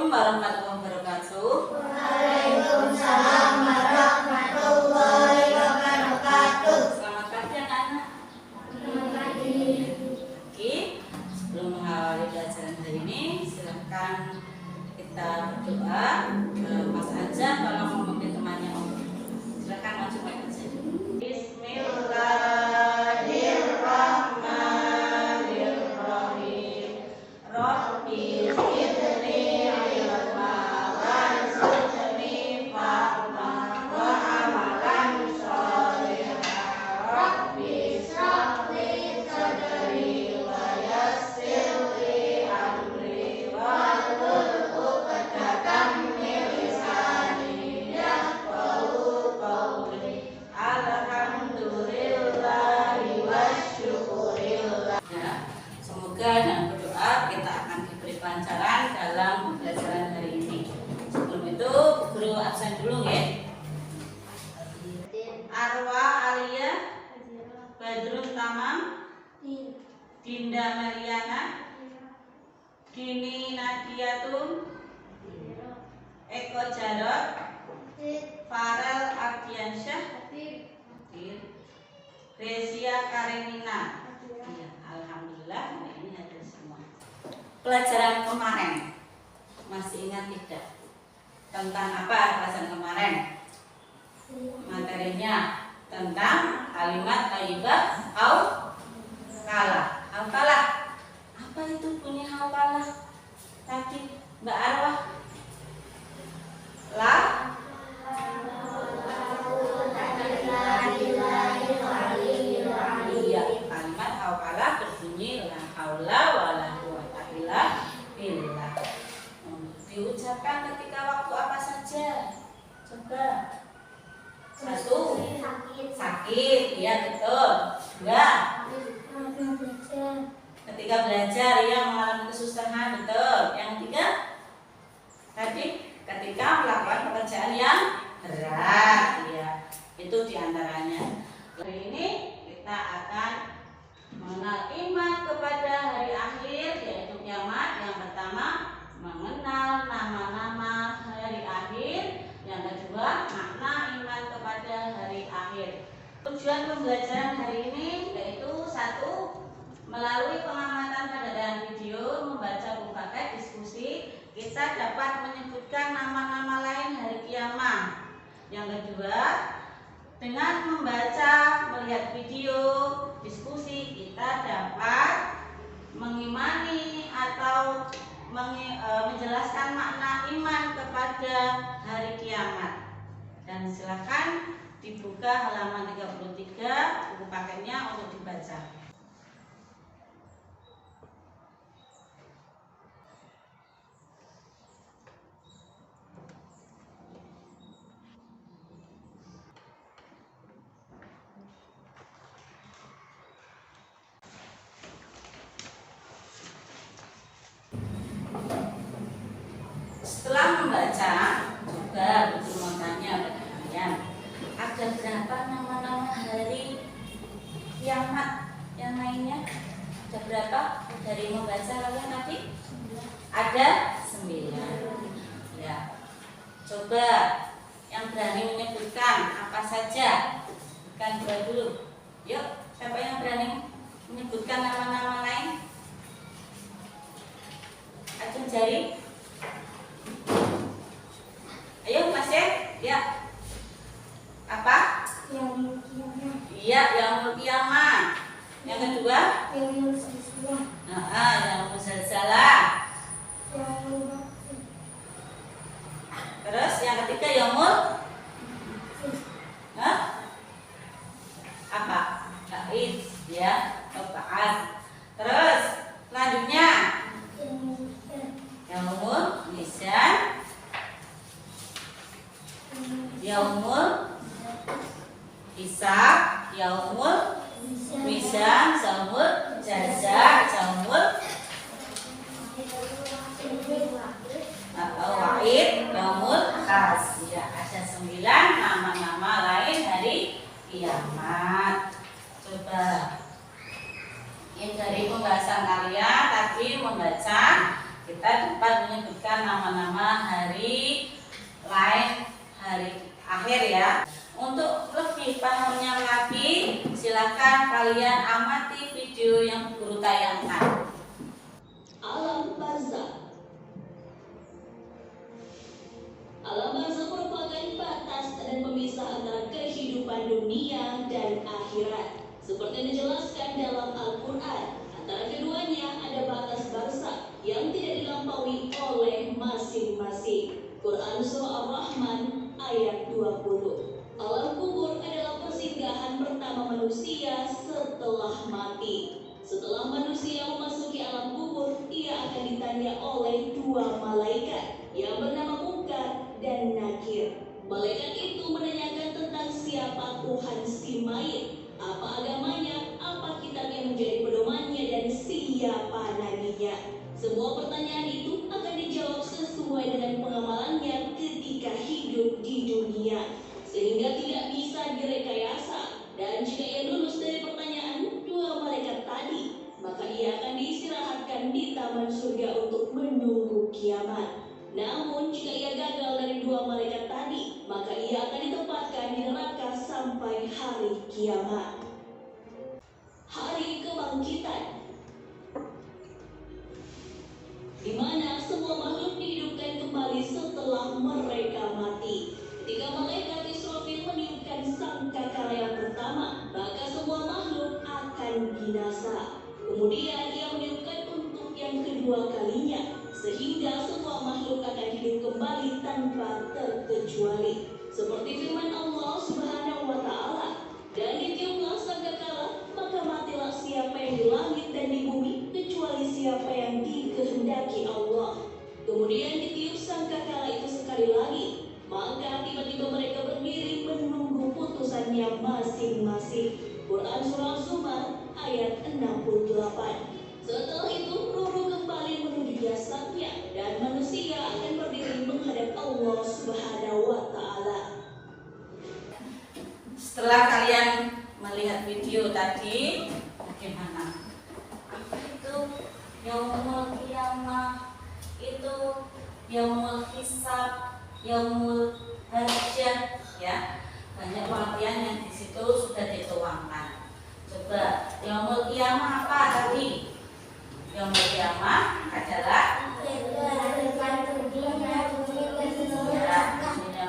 Assalamualaikum warahmatullahi wabarakatuh. Waalaikumsalam warahmatullahi wabarakatuh. Selamat pagi anak-anak. Selamat pagi. Oke, sebelum mengawali pelajaran hari ini, silakan kita berdoa. Mas aja kalau mau memimpin temannya Om. Silakan maju aja. Bismillahirrahmanirrahim. Rabbi zidni ilma warzuqni fahma wa amalan sholihan. Rabbi shrah li sadri wa yassir li amri wahlul 'uqdatam min lisani yafqahu qawli. Alhamdulillahi wasyukurillah. Semoga dan berdoa kita akan diberi pelajaran dalam pembelajaran hari ini. Sebelum itu, guru absen dulu ya. Arwa Alia, Badrun Tamam, Dinda Mariana, Dini Nadiatun, Eko Jarot, Farel Ardiansyah, Resia Karenina. Ya, alhamdulillah ini ada semua. Pelajaran kemarin masih ingat tidak? Tentang apa pelajaran kemarin? Materinya tentang kalimat thayyibah hauqalah. Hauqalah. Apa itu bunyi hauqalah? Tadi Mbak Arwah. La iya, kalimat hauqalah berbunyi la haula wala quwwata illa billah. Diucapkan ketika waktu apa saja? Coba. Satu, sakit, ya betul. Dua, ketika belajar ya mengalami kesusahan, betul. Yang tiga, tadi ketika melakukan pekerjaan yang berat, ya itu diantaranya. Hari ini kita akan mengenal iman kepada hari akhir, yaitu kiamat. Yang pertama, mengenal nama-nama hari akhir. Yang kedua, makna iman kepada hari akhir. Tujuan pembelajaran hari ini yaitu satu, melalui pengamatan pada dalam video, membaca berbagai diskusi, kita dapat menyebutkan nama-nama lain hari kiamat. Yang kedua, dengan membaca, melihat video, diskusi, kita dapat mengimani atau menjelaskan makna iman kepada hari kiamat. Dan silakan dibuka halaman 33 buku paketnya untuk dibaca. Setelah membaca, juga buku makanya pada kalian, ada berapa nama-nama hari kiamat yang lainnya? Ada berapa dari membaca kalian tadi? Ada 9. Ya, coba yang berani menyebutkan apa saja. Bukan dua dulu. Yuk, siapa yang berani menyebutkan nama-nama lain? Acung jari. Ayo Mas ya. Apa? Iya, yaumul qiyamah. Yang kedua? Yaumul zalzalah. Terus yang ketiga yaumul apa? Ba'id ya, ba'ad. Terus selanjutnya yaumul mizan. Yaumul hisab, yaumul mizan, yaumul jaza, yaumul wa'id, yaumul khas. Ya, ada 9 nama-nama lain hari kiamat. Coba ini dari pembahasan kalian tadi membaca, kita dapat menyebutkan nama-nama hari lain, hari akhir ya. Untuk lebih pahamnya lagi, silakan kalian amati video yang guru tayangkan. Alam barzakh. Alam barzakh merupakan batas dan pemisah antara kehidupan dunia dan akhirat. Seperti yang dijelaskan dalam Al-Quran, antara keduanya ada batas barzakh yang tidak dilampaui oleh masing-masing. Quran Surah Ar-Rahman ayat 20. Alam kubur adalah persinggahan pertama manusia setelah mati. Setelah manusia memasuki alam kubur, ia akan ditanya oleh dua malaikat yang bernama Munkar dan Nakir. Malaikat itu menanyakan tentang siapa Tuhan si mayit, apa agamanya, apa kitab yang menjadi pedomannya, dan siapa nabinya. Semua pertanyaan itu akan dijawab sesuai dengan pengamalannya ketika hidup di dunia, sehingga tidak bisa direkayasa. Dan jika ia lulus dari pertanyaan dua malaikat tadi, maka ia akan diistirahatkan di taman surga untuk menunggu kiamat. Namun jika ia gagal dari dua malaikat tadi, maka ia akan ditempatkan di neraka sampai hari kiamat. Hari kebangkitan, di mana semua makhluk dihidupkan kembali setelah mereka mati. Ketika malaikat Israfil meniupkan sangkakala yang pertama, maka semua makhluk akan binasa. Kemudian ia meniupkan untuk yang kedua kalinya, sehingga semua makhluk akan hidup kembali tanpa terkecuali. Seperti firman Allah Subhanahu wa Ta'ala, dan ditiuplah sangkakala, maka matilah siapa yang di langit dan di bumi, kecuali siapa yang dikehendaki Allah. Kemudian ditiup sangkakala itu sekali lagi, maka tiba-tiba mereka berdiri menunggu putusannya masing-masing. Quran Surah Zumar ayat 68. Setelah itu ruh kembali menuju jasadnya dan manusia akan berdiri menghadap Allah Subhanahu wa Ta'ala. Setelah kalian melihat video tadi, bagaimana? Apa itu yaumul qiyamah? Itu yaumul hisab, yaumul hajjah, ya. Banyak pengertian yang di situ sudah dituangkan. Coba, yaumul qiyamah apa tadi? Yaumul qiyamah adalah dunia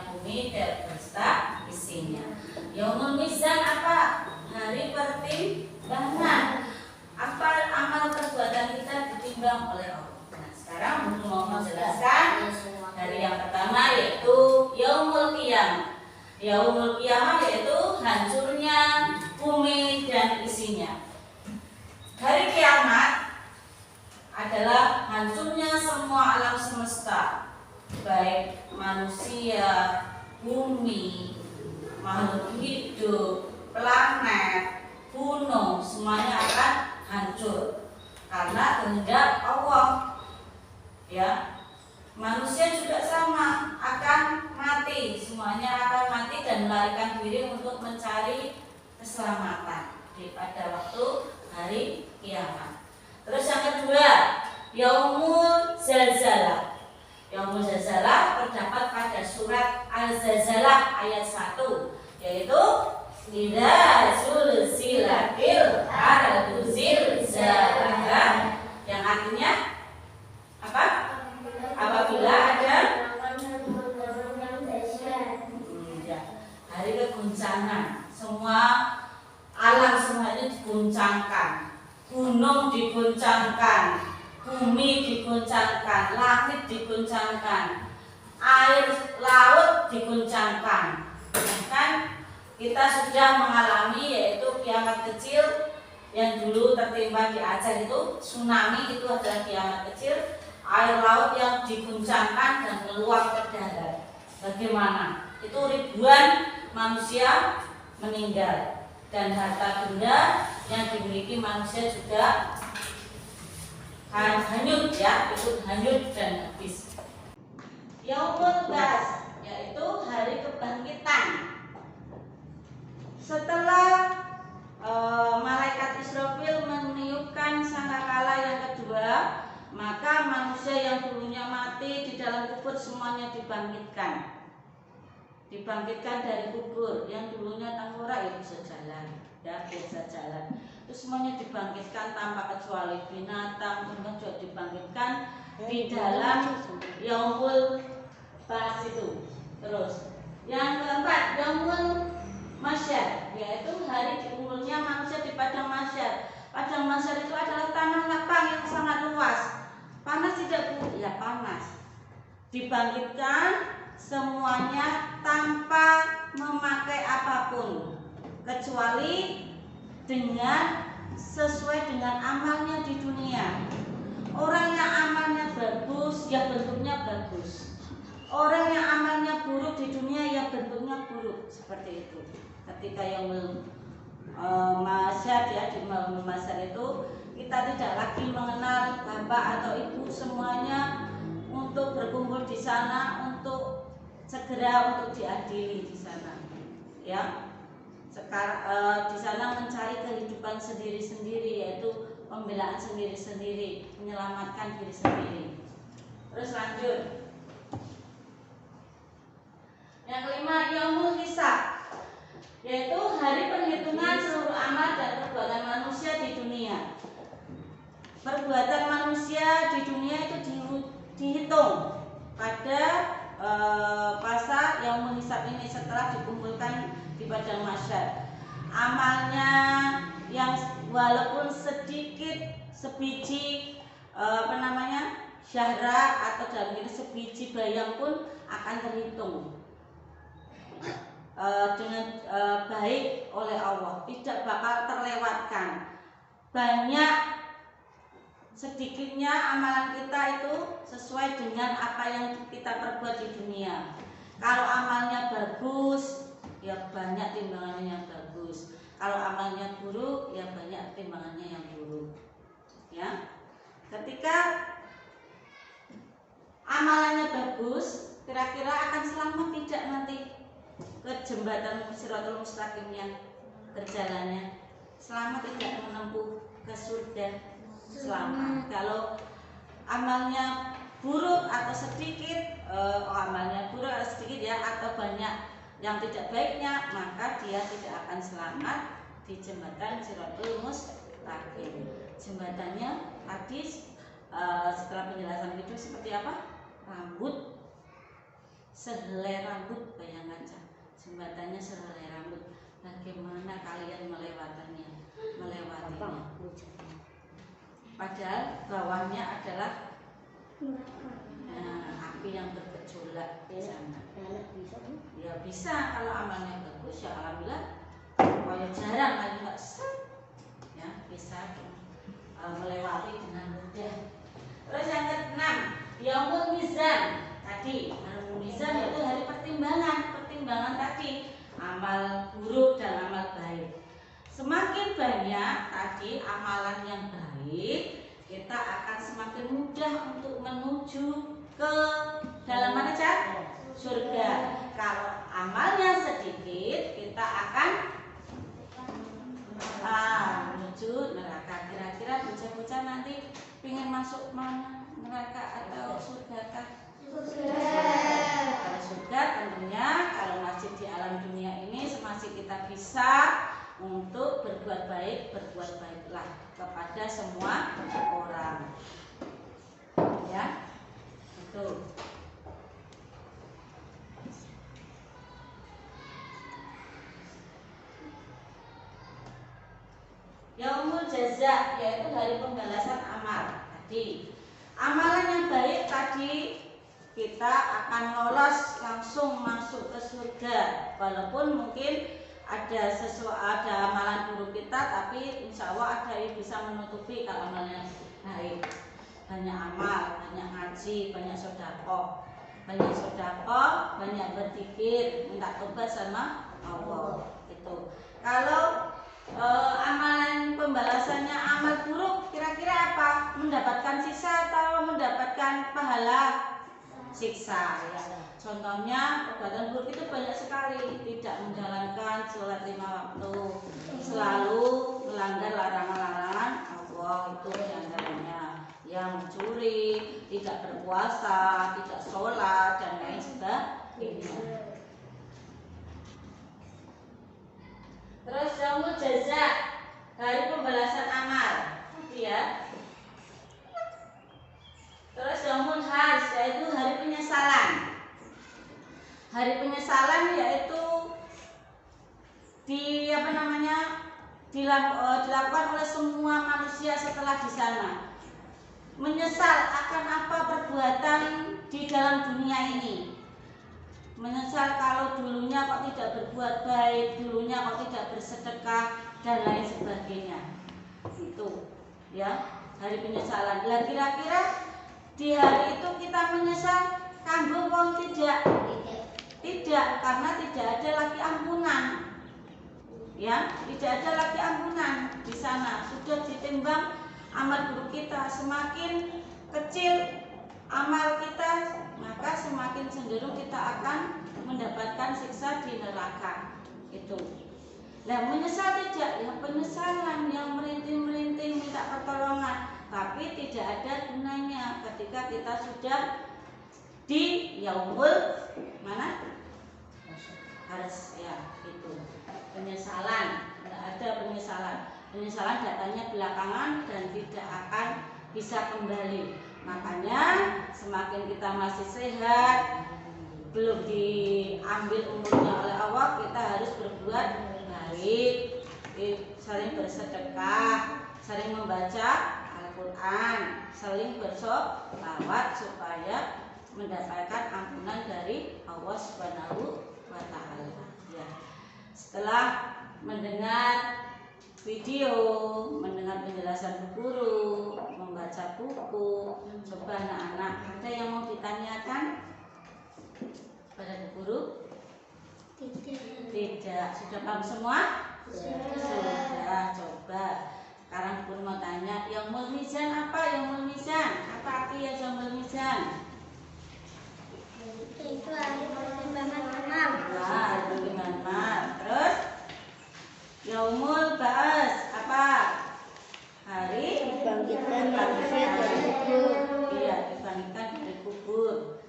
bumi dan beserta isinya. Yaumul mizan apa? Hari pertimbangan. Apa amal perbuatan kita ditimbang oleh Allah. Nah, sekarang mau menjelaskan dari yang pertama yaitu yaumul qiyamah. Yaumul qiyamah yaitu hancurnya bumi dan isinya. Hari kiamat adalah hancurnya semua alam semesta, baik manusia, bumi, makhluk hidup, planet, gunung, semuanya akan hancur karena kehendak Allah. Ya, manusia juga sama, akan mati, semuanya akan mati dan melarikan diri untuk mencari keselamatan pada waktu hari kiamat. Terus yang kedua, yaumul zalzalah. Yaumul zalzalah terdapat pada surat Al-Zalzalah ayat 1, yaitu idza zulzilatil ardu zilzalaha, yang artinya apa? Apabila ada hari keguncangan, semua alam semuanya diguncangkan, gunung diguncangkan, bumi diguncangkan, langit diguncangkan, air laut diguncangkan. Bahkan kita sudah mengalami yaitu kiamat kecil yang dulu tertimpa di Aceh itu, tsunami itu adalah kiamat kecil, air laut yang diguncangkan dan meluap ke darat. Bagaimana? Itu ribuan manusia meninggal dan harta benda yang dimiliki manusia juga hanyut, ya, itu hanyut dan habis. Yaumul ba'ts, yaitu hari kebangkitan. Setelah malaikat Israfil meniupkan sangkakala yang kedua, maka manusia yang dalam kubur semuanya dibangkitkan. Dibangkitkan dari kubur. Yang dulunya tengkorak ya bisa jalan, ya bisa jalan. Terus semuanya dibangkitkan tanpa kecuali binatang, kemudian juga dibangkitkan di dalam yaumul ba'ats itu. Terus yang keempat yaumul mahsyar, yaitu hari dikumpulnya manusia di padang mahsyar. Padang mahsyar itu adalah tanah lapang yang sangat luas. Panas tidak Bu? Ya panas. Dibangkitkan semuanya tanpa memakai apapun kecuali dengan sesuai dengan amalnya di dunia. Orang yang amalnya bagus ya bentuknya bagus. Orang yang amalnya buruk di dunia ya bentuknya buruk. Seperti itu. Ketika yang mahsyar ya, di mahsyar itu kita tidak lagi mengenal bapak atau ibu, semuanya untuk berkumpul di sana untuk segera untuk diadili di sana. Ya. Sekarang di sana mencari kehidupan sendiri-sendiri, yaitu pembelaan sendiri-sendiri, menyelamatkan diri sendiri. Terus lanjut. Yang kelima, yaumul hisab, yaitu hari perhitungan seluruh amal dan perbuatan manusia di dunia. Perbuatan manusia di dunia itu dihitung pada masa yaumul hisab ini setelah dikumpulkan di padang mahsyar. Amalnya yang walaupun sedikit, sebiji syahra atau dalam ini sebiji bayam pun akan terhitung dengan baik oleh Allah, tidak bakal terlewatkan. Banyak sedikitnya amalan kita itu sesuai dengan apa yang kita perbuat di dunia. Kalau amalnya bagus, ya banyak timbangannya yang bagus. Kalau amalnya buruk, ya banyak timbangannya yang buruk. Ya, ketika amalannya bagus, kira-kira akan selamat tidak nanti ke jembatan Shirathul Mustaqim yang berjalannya? Selamat tidak menempuh ke surga? Selamat. Kalau amalnya buruk atau sedikit, amalnya buruk atau sedikit ya, atau banyak yang tidak baiknya, maka dia tidak akan selamat di jembatan Shirathul Mustaqim. Jembatannya hadis setelah penjelasan itu seperti apa? Rambut, sehelai rambut, bayangkan jembatannya sehelai rambut. Bagaimana kalian melewatinya? Padahal bawahnya adalah api yang bergejolak di sana. Ya bisa kalau amalnya bagus, ya alhamdulillah. Kalau jarang kali nggak ya bisa melewati dengan mudah. Terus yang keenam, yaumul mizan. Tadi yaumul mizan itu hari pertimbangan tadi, amal buruk dan amal baik. Semakin banyak tadi amalan yang baik, kita akan semakin mudah untuk menuju ke dalam mana surga. Kalau amalnya sedikit, kita akan menuju neraka. Kira-kira bocah-bocah nanti ingin masuk mana, neraka atau surga kah? Kalau surga tentunya, kalau masih di alam dunia ini masih kita bisa untuk berbuat baiklah kepada semua orang. Ya, itu. Yaumul jaza, yaitu hari pembalasan amal. Tadi amalan yang baik tadi kita akan lolos langsung masuk ke surga, walaupun mungkin ada amalan buruk kita, tapi insya Allah ada yang bisa menutupi kalau amalnya baik. Banyak amal, banyak ngaji, banyak sedekah, banyak berzikir, minta tobat sama Allah. Itu. Kalau amalan pembalasannya amal buruk, kira-kira apa? Mendapatkan siksa atau mendapatkan pahala? Siksa ya. Contohnya perbuatan buruk itu banyak sekali, tidak menjalankan sholat 5 waktu, selalu melanggar larangan-larangan Allah, itu diantaranya. Yang mencuri, tidak berpuasa, tidak sholat penyesalan yaitu dilakukan oleh semua manusia setelah di sana. Menyesal akan apa perbuatan di dalam dunia ini. Menyesal kalau dulunya kok tidak berbuat baik, dulunya kok tidak bersedekah dan lain sebagainya. Itu ya, hari penyesalan. Lah kira-kira di hari itu kita menyesal kanggo wong tidak? Tidak, karena tidak ada lagi ampunan. Ya, tidak ada lagi ampunan di sana. Sudah ditimbang amal buruk kita, semakin kecil amal kita, maka semakin cenderung kita akan mendapatkan siksa di neraka. Itu. Nah, menyesal tidak? Ya penyesalan yang merintih-merintih minta pertolongan, tapi tidak ada gunanya ketika kita sudah di yaumul mana? Harus ya itu. Penyesalan, tidak ada penyesalan. Penyesalan datanya belakangan dan tidak akan bisa kembali. Makanya semakin kita masih sehat, belum diambil umurnya oleh Allah, kita harus berbuat baik, saling bersedekah, saling membaca Al-Quran, saling bersolawat supaya mendapatkan ampunan dari Allah Subhanahu wa Ta'ala. Ya. Setelah mendengar video, mendengar penjelasan bu guru, membaca buku, coba anak-anak ada yang mau ditanyakan pada bu guru? Tidak. Sudah paham semua? Sudah. Coba. Sekarang bu guru mau tanya, yaumul mizan apa? Yaumul mizan apa arti ya yaumul mizan? Itu hari pertimbangan amal. Nah, hari pertimbangan amal. Terus yaumul ba'as apa? Hari Dibangkitkan manusia dari kubur. Iya, dibangkitkan dari kubur.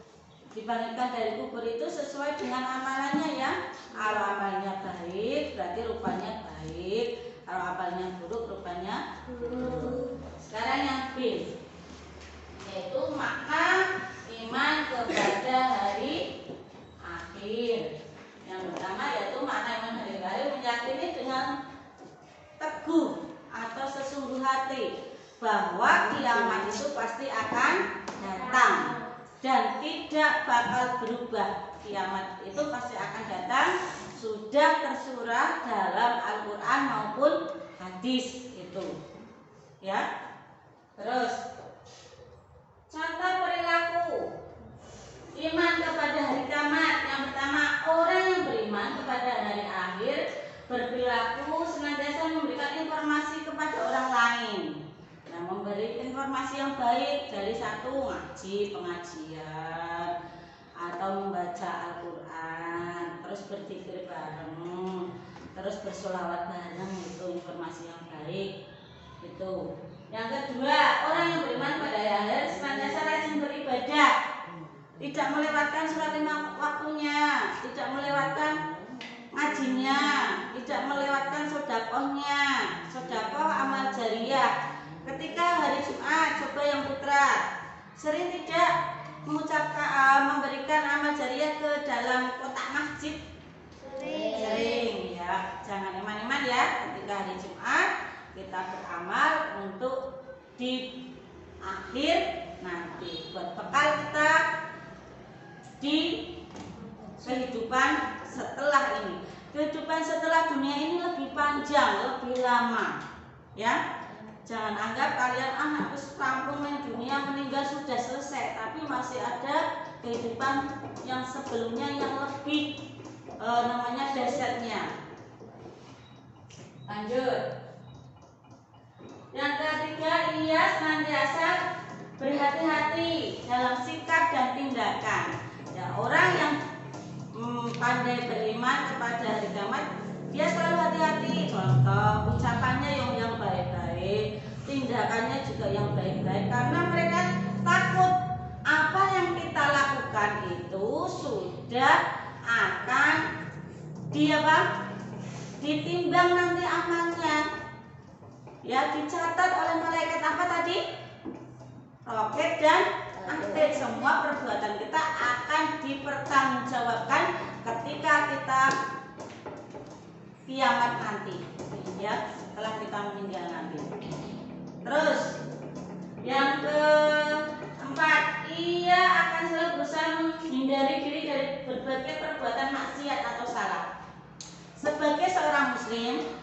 Dibangkitkan dari kubur itu sesuai dengan amalannya ya. Kalau amalnya baik, berarti rupanya baik. Kalau amalnya buruk, rupanya buruk. Sekarang yang B, yaitu makna iman kepada hari akhir. Yang pertama yaitu makna iman hari akhir, meyakini dengan teguh atau sesungguh hati bahwa kiamat itu pasti akan datang dan tidak bakal berubah. Kiamat itu pasti akan datang, sudah tersurah dalam Al-Quran maupun hadis itu. Ya. Terus contoh perilaku iman kepada hari kiamat. Yang pertama, orang yang beriman kepada hari akhir berperilaku senantiasa memberikan informasi kepada orang lain. Nah, memberi informasi yang baik dari satu ngaji, pengajian, atau membaca Al-Quran, terus berzikir bareng, terus bersolawat bareng, itu informasi yang baik. Itu. Yang kedua, orang yang beriman pada hari akhir senantiasa rajin beribadah, tidak melewatkan sholat lima waktunya, tidak melewatkan ngajinya, tidak melewatkan sodakohnya. Sodakoh amal jariyah. Ketika hari Jumat, coba yang putra sering tidak mengucapkan memberikan amal jariyah ke dalam kotak masjid. Sering ya. Jangan eman-eman ya. Ketika hari Jumat kita beramal untuk di akhir nanti buat bekal kita di kehidupan setelah ini. Kehidupan setelah dunia ini lebih panjang, lebih lama. Ya. Jangan anggap kalian habis rampung main dunia meninggal sudah selesai, tapi masih ada kehidupan yang sebelumnya yang lebih namanya dahsyatnya. Lanjut. Yang ketiga, ia senantiasa berhati-hati dalam sikap dan tindakan. Ya, orang yang pandai beriman kepada hari kiamat, dia selalu hati-hati. Contoh, ucapannya yang baik-baik, tindakannya juga yang baik-baik, karena mereka takut apa yang kita lakukan itu sudah akan ditimbang nanti amalnya. Ya, dicatat oleh malaikat apa tadi? Roket dan atid. Semua perbuatan kita akan akan dipertanggungjawabkan ketika kita kiamat nanti, ya, setelah kita meninggal nanti. Terus yang keempat, ia akan selalu berusaha menghindari diri dari berbagai perbuatan maksiat atau salah. Sebagai seorang muslim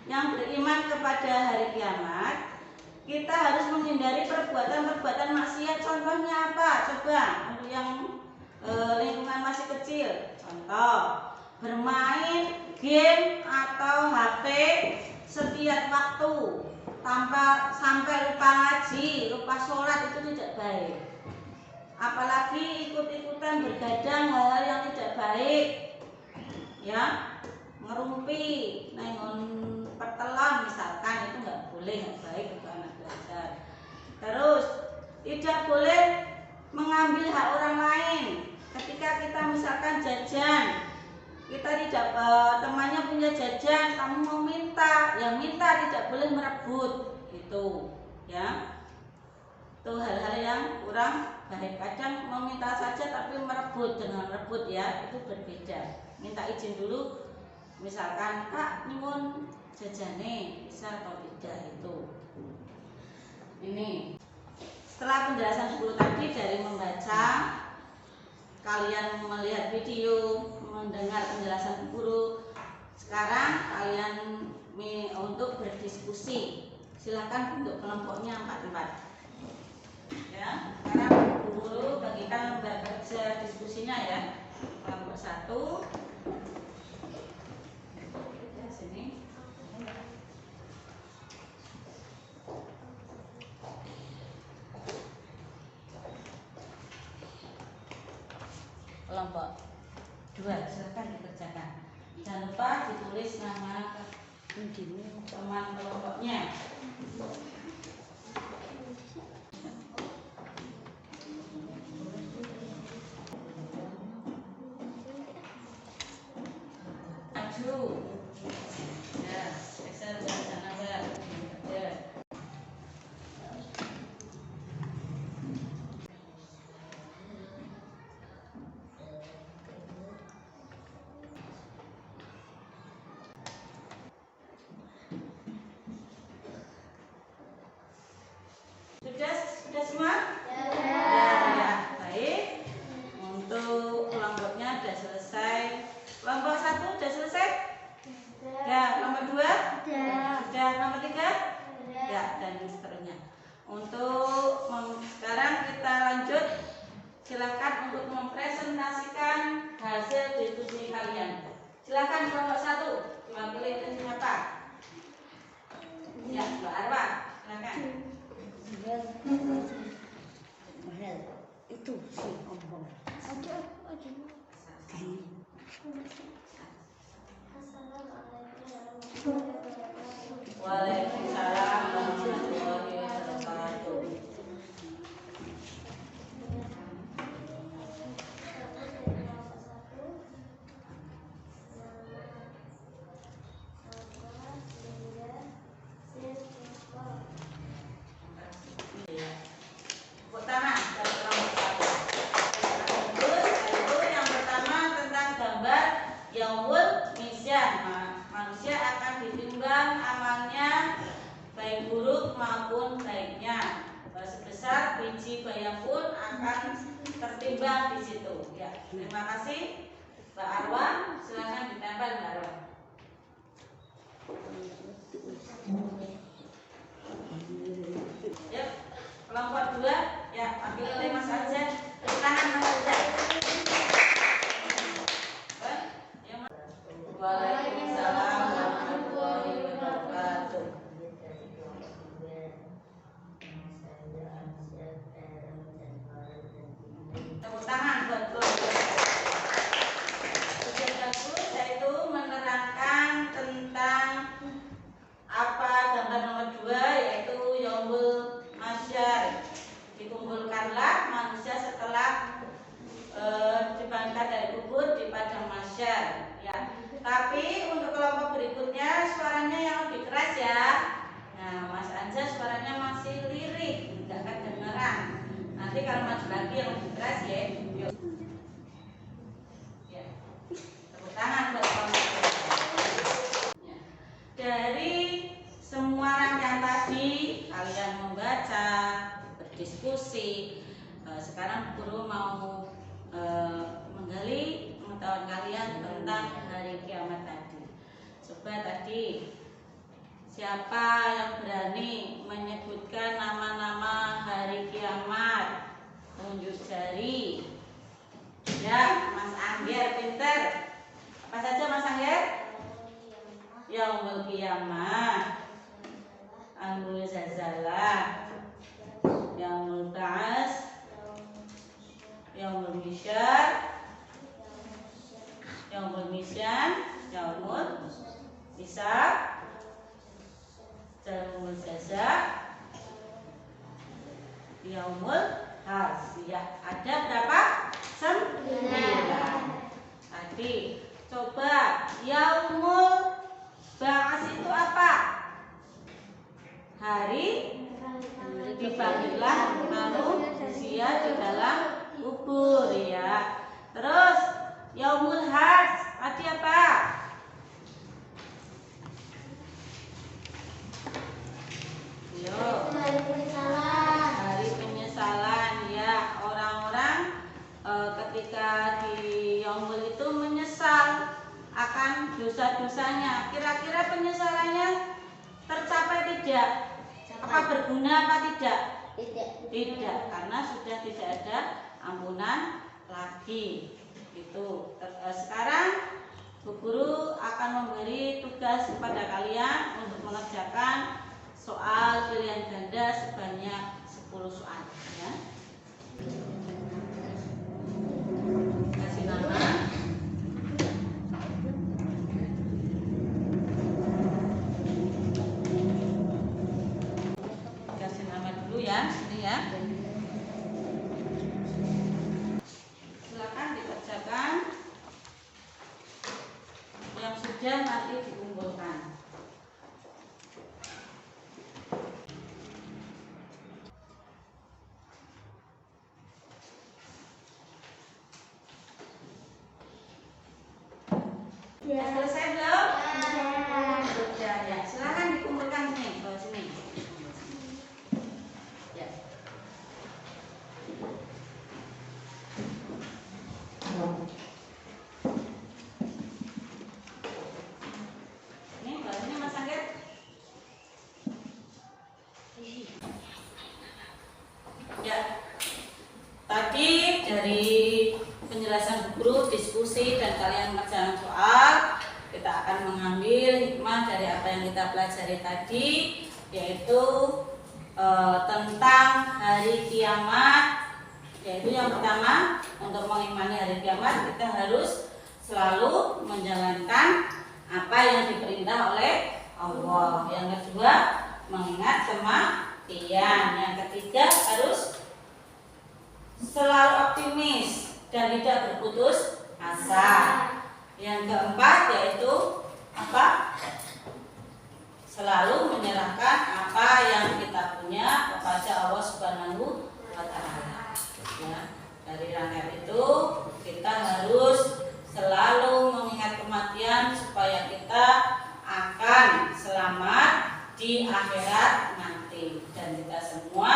yang beriman kepada hari kiamat, kita harus menghindari perbuatan-perbuatan maksiat. Contohnya apa? Coba untuk yang lingkungan masih kecil. Contoh, bermain game atau HP setiap waktu tanpa sampai lupa ngaji, lupa sholat, itu tidak baik. Apalagi ikut-ikutan bergadang hal yang tidak baik, ya, ngerumpi, nengon pertelan misalkan, itu nggak boleh, nggak baik untuk anak belajar. Terus tidak boleh mengambil hak orang lain. Ketika kita misalkan jajan, kita tidak temannya punya jajan, kamu mau minta, yang minta tidak boleh merebut, itu, ya. Itu hal-hal yang kurang baik. Kadang meminta saja tapi merebut, dengan merebut, ya, itu berbeda. Minta izin dulu, misalkan, Kak, nyuwun jajane bisa atau tidak, itu. Ini setelah penjelasan guru tadi dari membaca, kalian melihat video, mendengar penjelasan guru. Sekarang kalian untuk berdiskusi. Silakan bentuk kelompoknya 4-4. Ya, sekarang guru bagikan lembar kerja diskusinya, ya. Kelompok 1. Ya, sini. Kelompok 2, silakan dikerjakan. Jangan lupa ditulis nama teman kelompoknya. Maju. Ya, geser ke sana, Mbak. Ya. Sudah semua? Ya, baik. Untuk kelompoknya sudah selesai. Kelompok 1 sudah selesai? Ya, kelompok 2? Sudah, kelompok 3? Ya, dan seterusnya. Untuk sekarang kita lanjut. Silakan untuk mempresentasikan hasil diskusi kalian. Silakan kelompok 1. Diwakili siapa? Ya, Mbak Arwa. Silakan. Itu si ombong. Waalaikumsalam warahmatullahi wabarakatuh. Pertama, dari kelompok 1. Yaitu yang pertama tentang gambar yaumul mizan. Manusia akan ditimbang amalnya baik buruk maupun baiknya. Sebesar biji bayam pun akan tertimbang di situ. Ya, terima kasih, Mbak Arwa. Silakan ditempel, Mbak Arwa. Yuk, kelompok 2, ya, panggil oleh Mas Anzar. Tangan Mas Anzar. Waalaikumsalam warahmatullahi wabarakatuh. Tepuk tangan buat kelompok. Tugas bagus yaitu menerangkan tentang apa gambar nomor 2, yaitu yaumul mahsyar. Dikumpulkanlah manusia setelah dibangkitkan dari kubur di padang mahsyar, ya. Tapi untuk kelompok berikutnya suaranya yang lebih keras, ya. Nah, Mas Anja suaranya masih lirik, nggak kedengeran. Nanti kalau maju lagi yang lebih keras, ya. Yuk. sekarang guru mau menggali pengetahuan kalian tentang hari kiamat tadi. Coba tadi siapa yang berani menyebutkan nama-nama hari kiamat? Tunjuk jari. Ya, Mas Angger pinter. Apa saja Mas Angger? Yaumul Qiyamah, Amrul Zazalah, Yaumul Ba'as, Yaumul Misyar, Yaumul Misyan, Yaumul Hisab, Yaumul Jaza, Yaumul Hasiyah. Ada berapa? 9. Tadi coba Yaumul Ba'as itu apa? Hari dibangkitlah manusia di dalam kubur ya. Terus Yaumul Has tadi apa? Yo. Hari penyesalan ya. Orang-orang ketika di Yaumul itu menyesal akan dosa-dosanya. Kira-kira penyesalannya tercapai tidak? Apa berguna apa tidak? Tidak, karena sudah tidak ada ampunan lagi. Itu. Sekarang Bu Guru akan memberi tugas kepada kalian untuk mengerjakan soal pilihan ganda sebanyak 10 soal ya. Kasih nama. Kasih nama dulu ya, sini ya. Silakan dikerjakan yang sudah nanti dikumpulkan. Sudah selesai belum? Sudah ya. Silakan dikumpulkan sini, ke sini. Ya. Ini baru ini Mas Angger. Ya. Tadi dari penjelasan guru, diskusi dan kalian mengerjakan soal, kita akan mengambil hikmah dari apa yang kita pelajari tadi, yaitu tentang hari kiamat. Yaitu yang pertama, untuk mengimani hari kiamat kita harus selalu menjalankan apa yang diperintah oleh Allah. Yang kedua, mengingat kematian. Yang ketiga, harus selalu optimis dan tidak berputus asa. Yang keempat yaitu apa? Selalu menyerahkan apa yang kita punya kepada Allah Subhanahu wa Ta'ala. Ya, dari rangkaian itu kita harus selalu mengingat kematian supaya kita akan selamat di akhirat nanti, dan kita semua